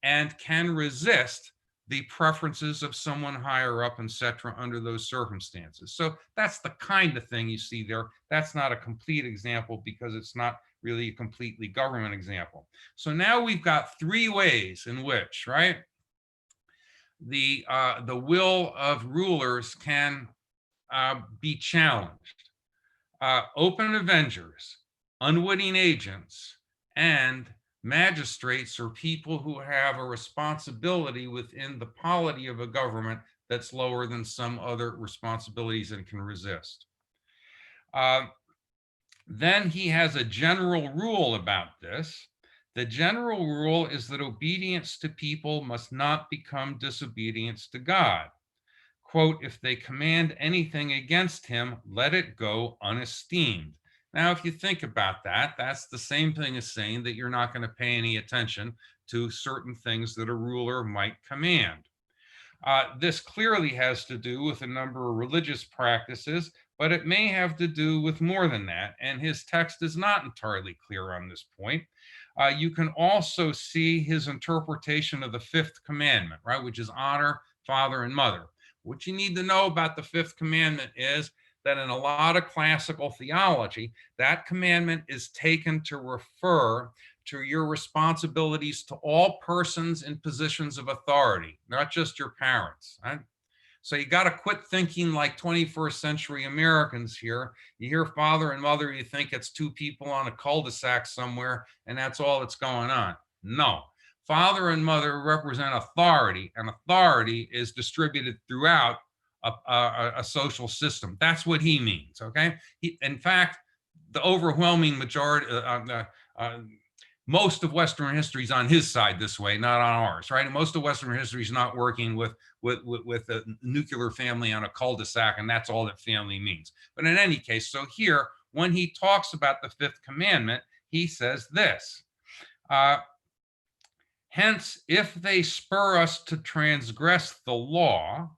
and can resist the preferences of someone higher up, etc., under those circumstances. So that's the kind of thing you see there. That's not a complete example because it's not really a completely government example. So now we've got three ways in which, right, the will of rulers can be challenged. Open avengers, unwitting agents, and magistrates or people who have a responsibility within the polity of a government that's lower than some other responsibilities and can resist. Then he has a general rule about this. The general rule is that obedience to people must not become disobedience to God. Quote, if they command anything against him, let it go unesteemed. Now, if you think about that, that's the same thing as saying that you're not going to pay any attention to certain things that a ruler might command. This clearly has to do with a number of religious practices, but it may have to do with more than that, and his text is not entirely clear on this point. You can also see his interpretation of the fifth commandment, right, which is honor father and mother. What you need to know about the fifth commandment is that in a lot of classical theology, that commandment is taken to refer to your responsibilities to all persons in positions of authority, not just your parents. Right? So you got to quit thinking like 21st century Americans here. You hear father and mother, you think it's two people on a cul-de-sac somewhere, and that's all that's going on. No. Father and mother represent authority, and authority is distributed throughout a social system. That's what he means, okay? In fact, the overwhelming majority, most of Western history is on his side this way, not on ours, right? And most of Western history is not working with a nuclear family on a cul-de-sac, and that's all that family means. But in any case, so here, when he talks about the fifth commandment, he says this, hence, if they spur us to transgress the law,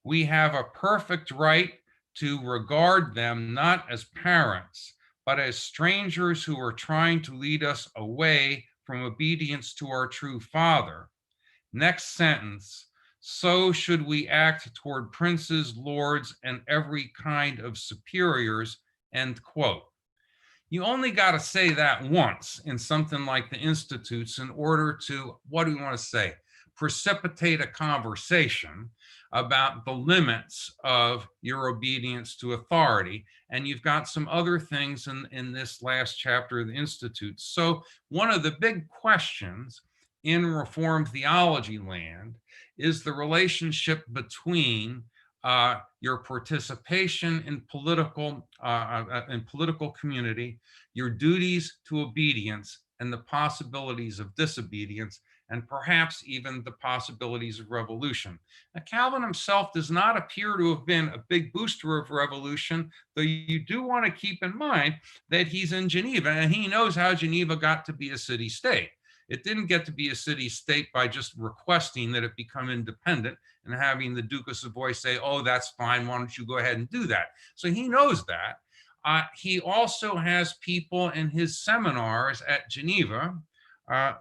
we have a perfect right to regard them not as parents, but as strangers who are trying to lead us away from obedience to our true Father. Next sentence, so should we act toward princes, lords, and every kind of superiors, end quote. You only got to say that once in something like the Institutes in order to, what do we want to say, precipitate a conversation about the limits of your obedience to authority. And you've got some other things in this last chapter of the Institute. So one of the big questions in Reformed theology land is the relationship between your participation in political community, your duties to obedience, and the possibilities of disobedience, and perhaps even the possibilities of revolution. Now, Calvin himself does not appear to have been a big booster of revolution, though you do want to keep in mind that he's in Geneva, and he knows how Geneva got to be a city-state. It didn't get to be a city-state by just requesting that it become independent and having the Duke of Savoy say, oh, that's fine, why don't you go ahead and do that? So he knows that. He also has people in his seminars at Geneva,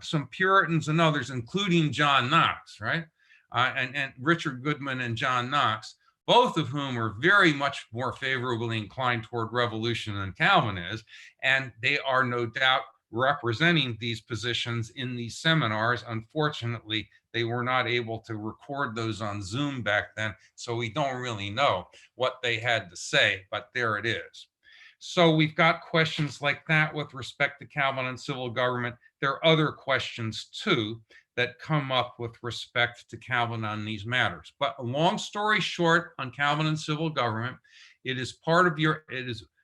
some Puritans and others, including John Knox, right? And Richard Goodman and John Knox, both of whom are very much more favorably inclined toward revolution than Calvin is. And they are no doubt representing these positions in these seminars. Unfortunately, they were not able to record those on Zoom back then, so we don't really know what they had to say, but there it is. So we've got questions like that with respect to Calvin and civil government. There are other questions too that come up with respect to Calvin on these matters. But a long story short, on Calvin and civil government,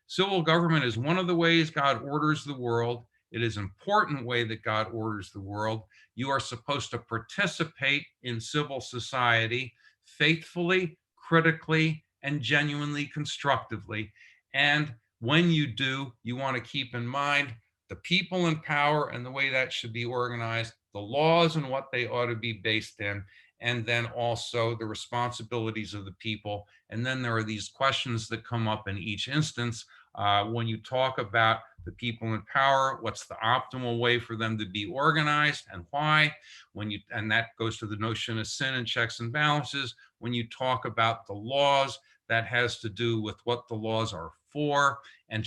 civil government is one of the ways God orders the world. It is an important way that God orders the world. You are supposed to participate in civil society faithfully, critically, and genuinely constructively. And when you do, you want to keep in mind the people in power and the way that should be organized, the laws and what they ought to be based in, and then also the responsibilities of the people. And then there are these questions that come up in each instance. When you talk about the people in power, what's the optimal way for them to be organized and why? And that goes to the notion of sin and checks and balances. When you talk about the laws, that has to do with what the laws are for and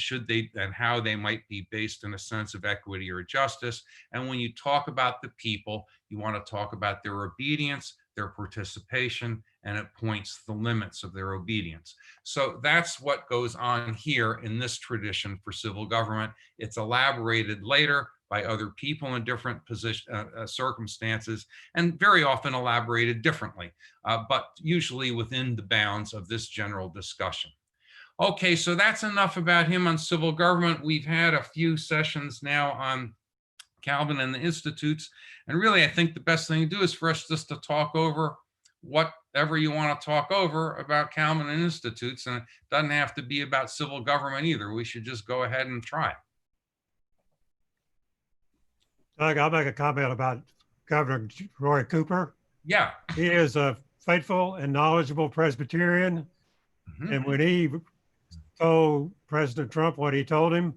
how they might be based in a sense of equity or justice. And when you talk about the people, you want to talk about their obedience, their participation, and it points the limits of their obedience. So that's what goes on here in this tradition for civil government. It's elaborated later by other people in different circumstances, and very often elaborated differently, but usually within the bounds of this general discussion. Okay, so that's enough about him on civil government. We've had a few sessions now on Calvin and the Institutes, and really I think the best thing to do is for us just to talk over whatever you want to talk over about Calvin and Institutes, and it doesn't have to be about civil government either. We should just go ahead and try. Doug, I'll make a comment about Governor Roy Cooper. Yeah. He is a faithful and knowledgeable Presbyterian. Mm-hmm. And when he told President Trump what he told him,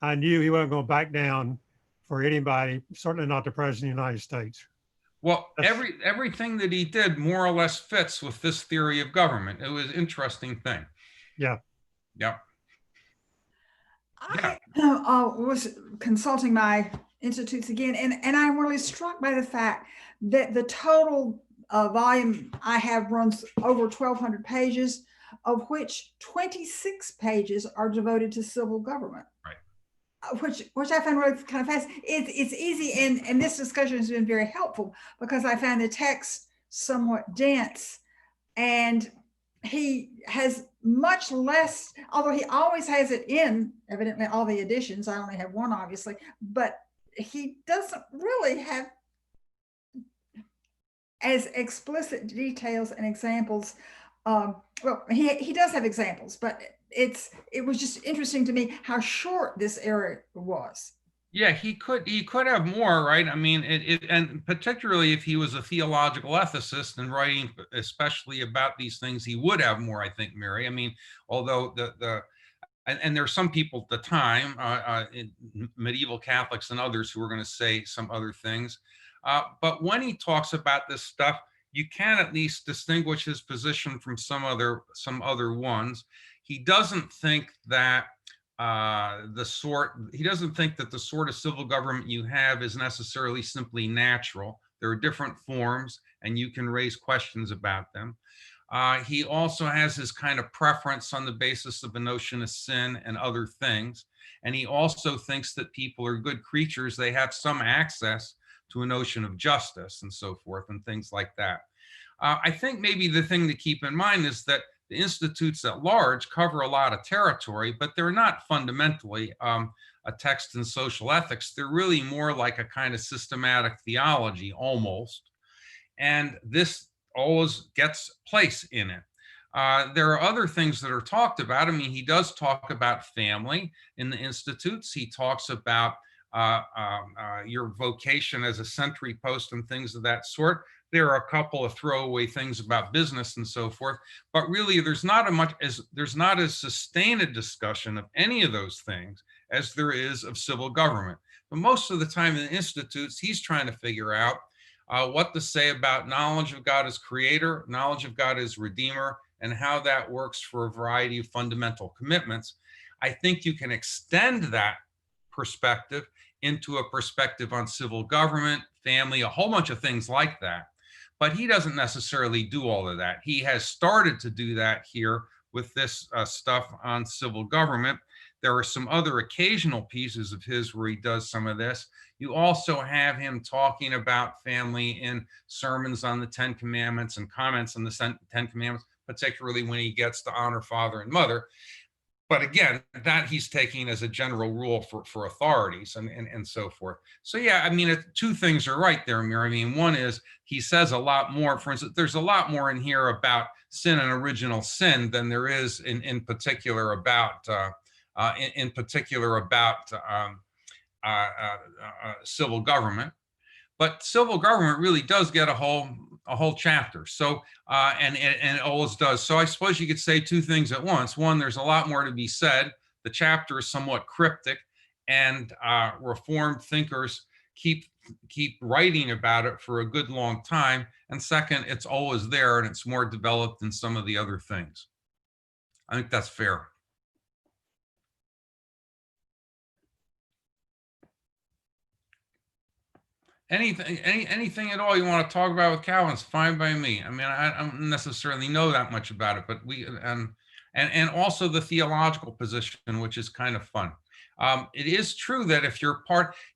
I knew he wasn't going to back down for anybody, certainly not the President of the United States. Well, everything that he did more or less fits with this theory of government. It was an interesting thing. Yeah. Yep. I was consulting my institutes again, and I'm really struck by the fact that the total volume I have runs over 1,200 pages, of which 26 pages are devoted to civil government. Right. Which I find really kind of fascinating. It's easy, and this discussion has been very helpful because I find the text somewhat dense, and he has much less, although he always has it in evidently all the editions. I only have one, obviously, but he doesn't really have as explicit details and examples. Well, he does have examples, but it was just interesting to me how short this area was. Yeah, he could have more, right? I mean, and particularly if he was a theological ethicist and writing especially about these things, he would have more, I think, Mary. I mean, although and there's some people at the time, medieval Catholics and others, who were going to say some other things. But when he talks about this stuff, you can at least distinguish his position from some other ones. He doesn't think that he doesn't think that the sort of civil government you have is necessarily simply natural. There are different forms, and you can raise questions about them. He also has his kind of preference on the basis of the notion of sin and other things. And he also thinks that people are good creatures. They have some access to a notion of justice and so forth and things like that. I think maybe the thing to keep in mind is that the institutes at large cover a lot of territory, but they're not fundamentally a text in social ethics. They're really more like a kind of systematic theology almost. And this always gets place in it. There are other things that are talked about. I mean, he does talk about family in the institutes. He talks about your vocation as a sentry post and things of that sort. There are a couple of throwaway things about business and so forth, but really there's not as sustained a discussion of any of those things as there is of civil government. But most of the time in the institutes, he's trying to figure out what to say about knowledge of God as creator, knowledge of God as redeemer, and how that works for a variety of fundamental commitments. I think you can extend that perspective into a perspective on civil government, family, a whole bunch of things like that. But he doesn't necessarily do all of that. He has started to do that here with this stuff on civil government. There are some other occasional pieces of his where he does some of this. You also have him talking about family in sermons on the 10 Commandments and comments on the 10 Commandments, particularly when he gets to honor father and mother. But again, that he's taking as a general rule for authorities and so forth. So yeah, I mean, two things are right there, Amir. I mean, one is he says a lot more. For instance, there's a lot more in here about sin and original sin than there is in particular about civil government. But civil government really does get a whole chapter. So and it always does. So I suppose you could say two things at once. One, there's a lot more to be said. The chapter is somewhat cryptic, and Reformed thinkers keep writing about it for a good long time. And second, it's always there, and it's more developed than some of the other things. I think that's fair. Anything at all you want to talk about with Calvin's fine by me. I mean, I don't necessarily know that much about it, but and also the theological position, which is kind of fun. It is true that if you're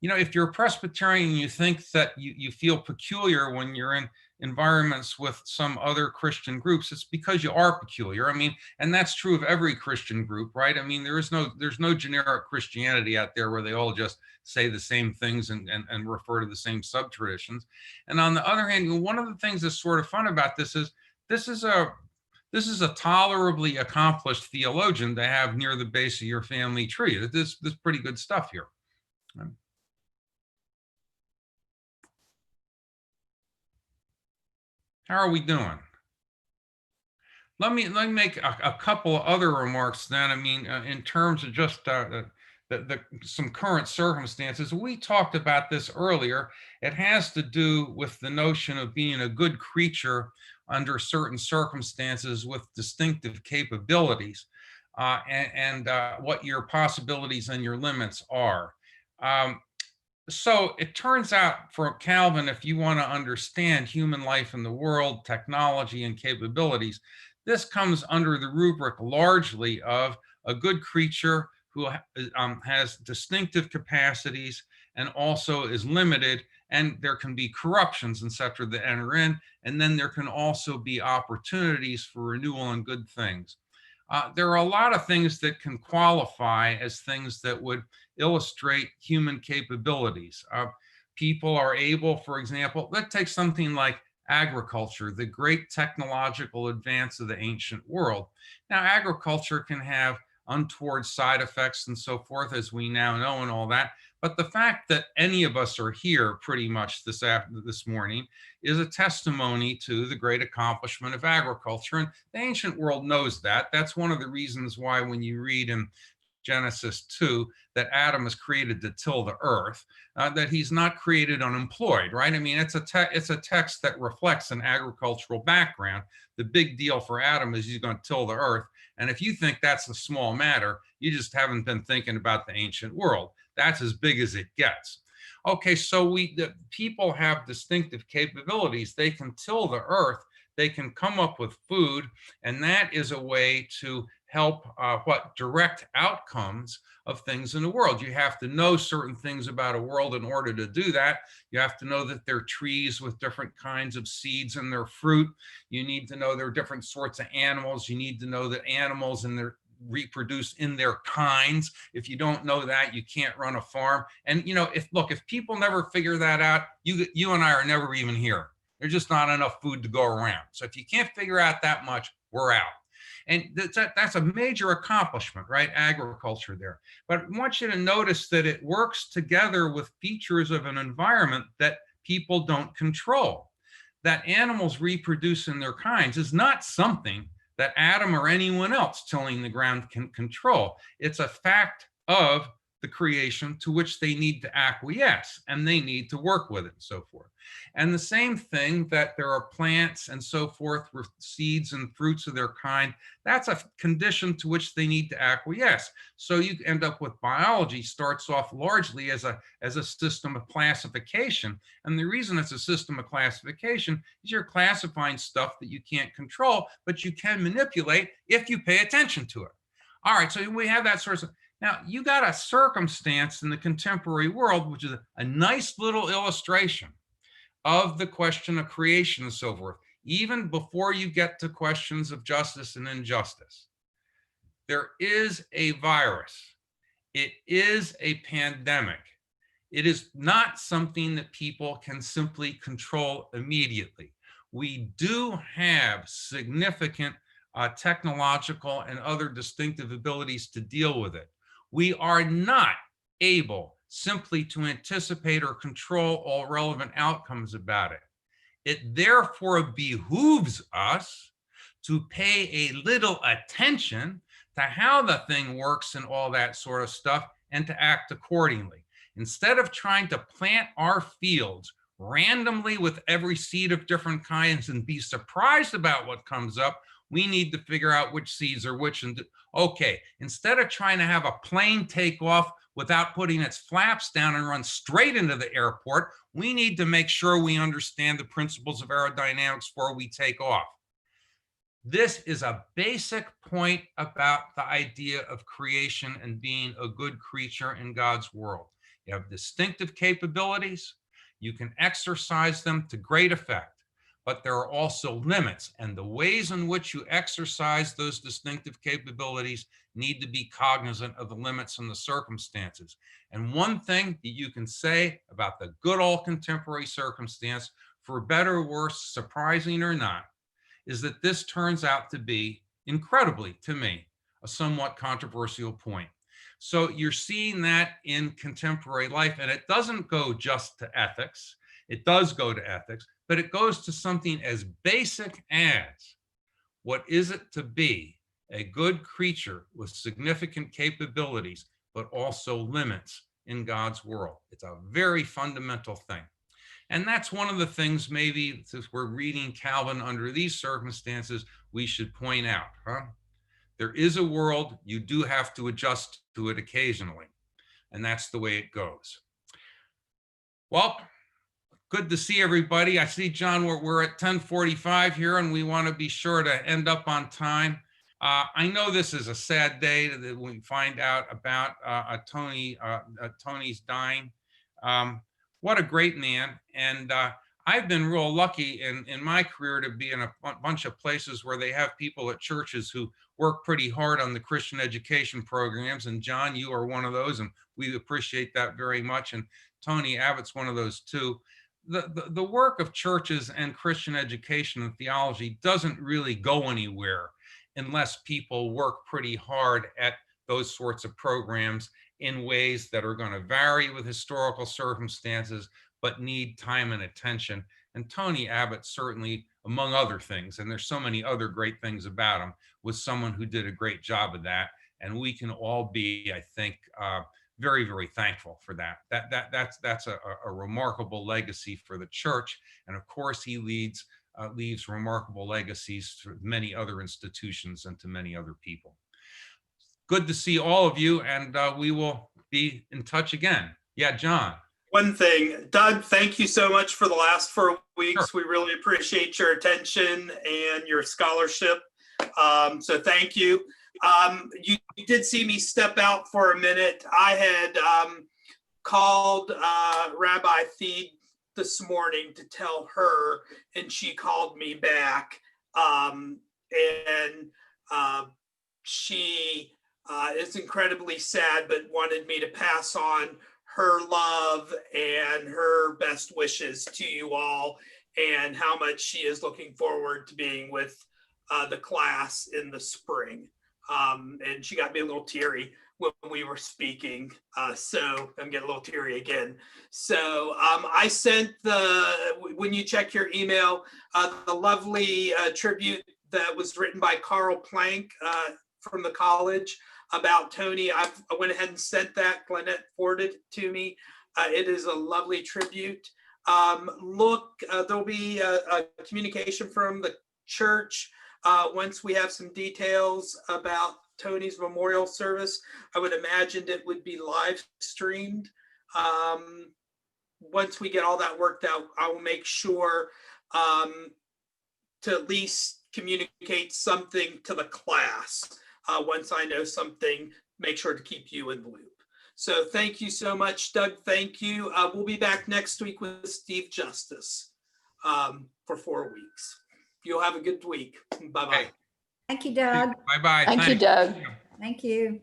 if you're a Presbyterian, you think that you feel peculiar when you're in environments with some other Christian groups. It's because you are peculiar. I mean, and that's true of every Christian group, right? I mean, there's no generic Christianity out there where they all just say the same things and refer to the same sub-traditions. And on the other hand, one of the things that's sort of fun about this is a tolerably accomplished theologian to have near the base of your family tree. This pretty good stuff here. How are we doing? Let me make a couple of other remarks then. I mean, in terms of just some current circumstances. We talked about this earlier. It has to do with the notion of being a good creature under certain circumstances with distinctive capabilities. and what your possibilities and your limits are. So it turns out for Calvin, if you want to understand human life in the world, technology and capabilities, this comes under the rubric largely of a good creature who has distinctive capacities and also is limited, and there can be corruptions, etc., that enter in, and then there can also be opportunities for renewal and good things. There are a lot of things that can qualify as things that would illustrate human capabilities. People are able, for example, let's take something like agriculture, the great technological advance of the ancient world. Now, agriculture can have untoward side effects and so forth, as we now know, and all that. But the fact that any of us are here pretty much this morning is a testimony to the great accomplishment of agriculture. And the ancient world knows that. That's one of the reasons why when you read in Genesis 2 that Adam is created to till the earth, that he's not created unemployed, right? I mean, it's a text that reflects an agricultural background. The big deal for Adam is he's going to till the earth. And if you think that's a small matter, you just haven't been thinking about the ancient world. That's as big as it gets. Okay, so the people have distinctive capabilities. They can till the earth, they can come up with food, and that is a way to help direct outcomes of things in the world. You have to know certain things about a world in order to do that. You have to know that there are trees with different kinds of seeds in their fruit. You need to know there are different sorts of animals. You need to know that animals and their reproduce in their kinds. If you don't know that, you can't run a farm. And if people never figure that out, you and I are never even here. There's just not enough food to go around. So if you can't figure out that much, we're out. And that's a major accomplishment, right? Agriculture there. But I want you to notice that it works together with features of an environment that people don't control. That animals reproduce in their kinds is not something that Adam or anyone else tilling the ground can control. It's a fact of the creation to which they need to acquiesce, and they need to work with it and so forth. And the same thing that there are plants and so forth with seeds and fruits of their kind, that's a condition to which they need to acquiesce. So you end up with biology starts off largely as a system of classification. And the reason it's a system of classification is you're classifying stuff that you can't control, but you can manipulate if you pay attention to it. All right, so we have that sort of. Now, you got a circumstance in the contemporary world, which is a nice little illustration of the question of creation and so forth, even before you get to questions of justice and injustice. There is a virus. It is a pandemic. It is not something that people can simply control immediately. We do have significant technological and other distinctive abilities to deal with it. We are not able simply to anticipate or control all relevant outcomes about it. It therefore behooves us to pay a little attention to how the thing works and all that sort of stuff, and to act accordingly. Instead of trying to plant our fields randomly with every seed of different kinds and be surprised about what comes up, we need to figure out which seeds are which. And okay, instead of trying to have a plane take off without putting its flaps down and run straight into the airport, we need to make sure we understand the principles of aerodynamics before we take off. This is a basic point about the idea of creation and being a good creature in God's world. You have distinctive capabilities. You can exercise them to great effect. But there are also limits, and the ways in which you exercise those distinctive capabilities need to be cognizant of the limits and the circumstances. And one thing that you can say about the good old contemporary circumstance, for better or worse, surprising or not, is that this turns out to be, incredibly to me, a somewhat controversial point. So you're seeing that in contemporary life, and it doesn't go just to ethics. It does go to ethics, but it goes to something as basic as, what is it to be a good creature with significant capabilities, but also limits in God's world? It's a very fundamental thing. And that's one of the things, maybe, since we're reading Calvin under these circumstances, we should point out, There is a world, you do have to adjust to it occasionally. And that's the way it goes. Well, good to see everybody. I see, John, we're at 10:45 here, and we want to be sure to end up on time. I know this is a sad day that we find out about Tony's dying. What a great man. And I've been real lucky in my career to be in a bunch of places where they have people at churches who work pretty hard on the Christian education programs. And John, you are one of those, and we appreciate that very much. And Tony Abbott's one of those too. The work of churches and Christian education and theology doesn't really go anywhere unless people work pretty hard at those sorts of programs in ways that are going to vary with historical circumstances, but need time and attention. And Tony Abbott certainly, among other things, and there's so many other great things about him, was someone who did a great job of that. And we can all be, I think, very, very thankful for that. That's a remarkable legacy for the church. And of course, he leaves remarkable legacies to many other institutions and to many other people. Good to see all of you, and we will be in touch again. Yeah, John. One thing, Doug, thank you so much for the last 4 weeks. Sure. We really appreciate your attention and your scholarship. So thank you. You did see me step out for a minute. I had called Rabbi Theed this morning to tell her, and she called me back. She is incredibly sad, but wanted me to pass on her love and her best wishes to you all, and how much she is looking forward to being with the class in the spring. And she got me a little teary when we were speaking. So I'm getting a little teary again. So I sent when you check your email, the lovely tribute that was written by Carl Plank from the college about Tony. I went ahead and sent that. Glenette forwarded it to me. It is a lovely tribute. There'll be a communication from the church once we have some details about Tony's memorial service. I would imagine it would be live streamed. Once we get all that worked out, I will make sure to at least communicate something to the class. Once I know something, make sure to keep you in the loop. So thank you so much, Doug. Thank you. We'll be back next week with Steve Justice for 4 weeks. You'll have a good week. Bye-bye. Okay. Thank you, Doug. Bye-bye. Thank you, Doug. Thank you.